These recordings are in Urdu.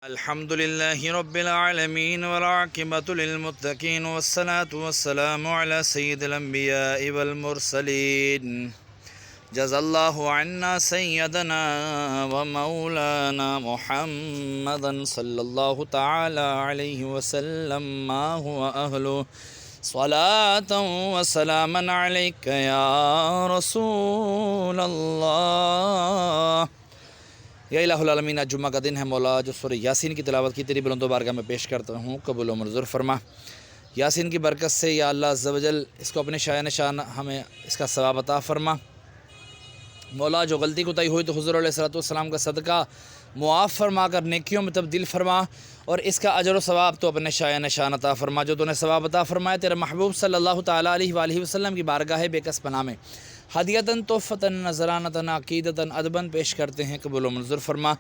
الحمد لله رب العالمين والعاقبة للمتقين والصلاة والسلام على سيد الأنبياء والمرسلين جزا الله عنا سيدنا ومولانا محمدا صلى الله تعالى عليه وسلم ما هو أهله صلاة وسلاما عليك يا رسول الله۔ یا الہ العالمین، آج جمعہ کا دن ہے مولا جو سورہ یاسین کی تلاوت کی تیری بلند و بارگاہ میں پیش کرتا ہوں، قبول و منظور فرما۔ یاسین کی برکت سے یا اللہ عز و جل اس کو اپنے شایع نشان ہمیں اس کا ثواب عطا فرما۔ مولا جو غلطی کوتاہی ہوئی تو حضور علیہ السلام کا صدقہ معاف فرما کر نیکیوں میں تبدیل فرما، اور اس کا اجر و ثواب تو اپنے شایع نشان عطا فرما۔ جو تو نے ثواب عطا فرمایا تیرے محبوب صلی اللہ تعالیٰ علیہ وآلہ وسلم کی بارگاہ بے کس پناہ میں ہدیتاً تحفتاً نذرانتاً عقیدتاً ادباً پیش کرتے ہیں، قبول و منظور فرما۔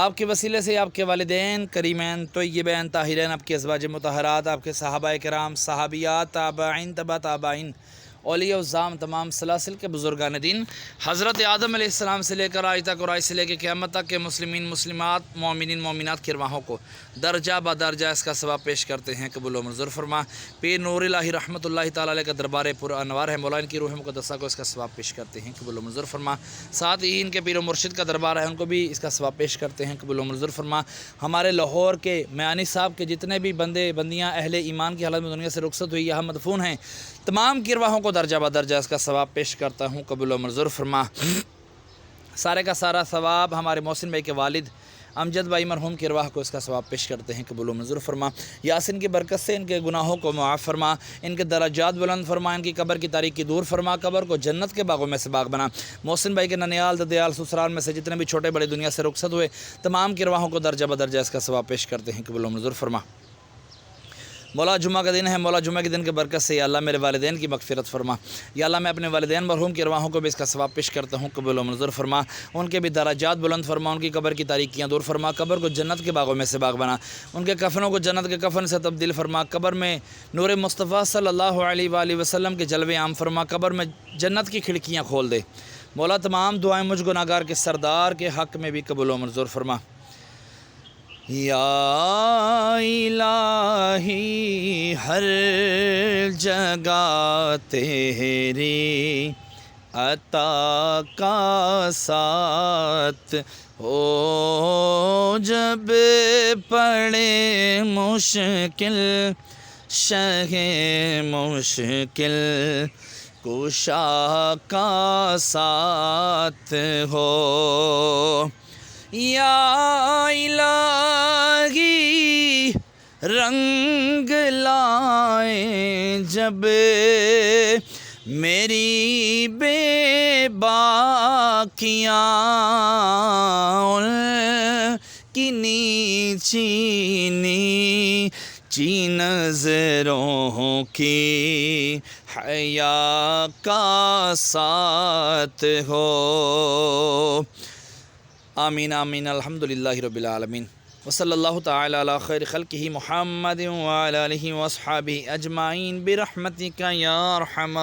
آپ کے وسیلے سے آپ کے والدین کریمین طیبین طاہرین، آپ کے ازواج مطہرات، آپ کے صحابہ کرام، صحابیات، تابعین، تبع تابعین، اولیاء الزام، تمام سلاسل کے بزرگان دین، حضرت آدم علیہ السلام سے لے کر آج تک اور آج سے لے کے قیامت تک کے مسلمین مسلمات مومنین مومنات کی ارواحوں کو درجہ بدرجہ اس کا ثواب پیش کرتے ہیں، قبول و منظور فرما۔ پیر نور الہی رحمۃ اللہ تعالیٰ علیہ کا دربار پر انوار ہے، مولا ان کی روح مقدسہ کو اس کا ثواب پیش کرتے ہیں، قبول و منظور فرما۔ ساتھ ہی ان کے پیر و مرشد کا دربار ہے، ان کو بھی اس کا ثواب پیش کرتے ہیں، قبول و منظور فرما۔ ہمارے لاہور کے میانی صاحب کے جتنے بھی بندے بندیاں اہل ایمان کی حالت میں دنیا سے رخصت ہوئی یہاں مدفون ہیں، تمام کی ارواحوں کو درجہ بدرجہ اس کا ثواب پیش کرتا ہوں، قبول و منظور فرما۔ سارے کا سارا ثواب ہمارے محسن بھائی کے والد امجد بھائی مرحوم کی ارواح کو اس کا ثواب پیش کرتے ہیں، قبول و منظور فرما۔ یاسین کی برکت سے ان کے گناہوں کو معاف فرما، ان کے درجات بلند فرما، ان کی قبر کی تاریکی دور فرما، قبر کو جنت کے باغوں میں سے باغ بنا۔ محسن بھائی کے ننیال ددیال سسرال میں سے جتنے بھی چھوٹے بڑے دنیا سے رخصت ہوئے تمام کی ارواحوں کو درجہ بدرجہ اس کا ثواب پیش کرتے ہیں، قبول و منظور فرما۔ مولا جمعہ کا دن ہے، مولا جمعہ کے دن کی برکت سے یا اللہ میرے والدین کی مغفرت فرما۔ یا اللہ میں اپنے والدین مرحوم کی ارواحوں کو بھی اس کا ثواب پیش کرتا ہوں، قبول و منظور فرما۔ ان کے بھی درجات بلند فرما، ان کی قبر کی تاریکیاں دور فرما، قبر کو جنت کے باغوں میں سے باغ بنا، ان کے کفنوں کو جنت کے کفن سے تبدیل فرما، قبر میں نور مصطفیٰ صلی اللہ علیہ وآلہ وسلم کے جلوے عام فرما، قبر میں جنت کی کھڑکیاں کھول دے۔ مولا تمام دعائیں مجھ گناہگار کے سردار کے حق میں بھی قبول و منظور فرما۔ یا الہی ہر جگہ تیری عطا کا ساتھ ہو، جب پڑے مشکل شہ مشکل کشا کا ساتھ ہو۔ یا الہی رنگ لائے جب میری بے باکیاں، کی نیچی نیچی نظروں کی حیا کا ساتھ ہو۔ آمین آمین، الحمدللہ رب العالمین، وصلی اللہ تعالی علی خیر خلقہ محمد وعلی آلہ واصحابہ اجمعین برحمتک یا ارحم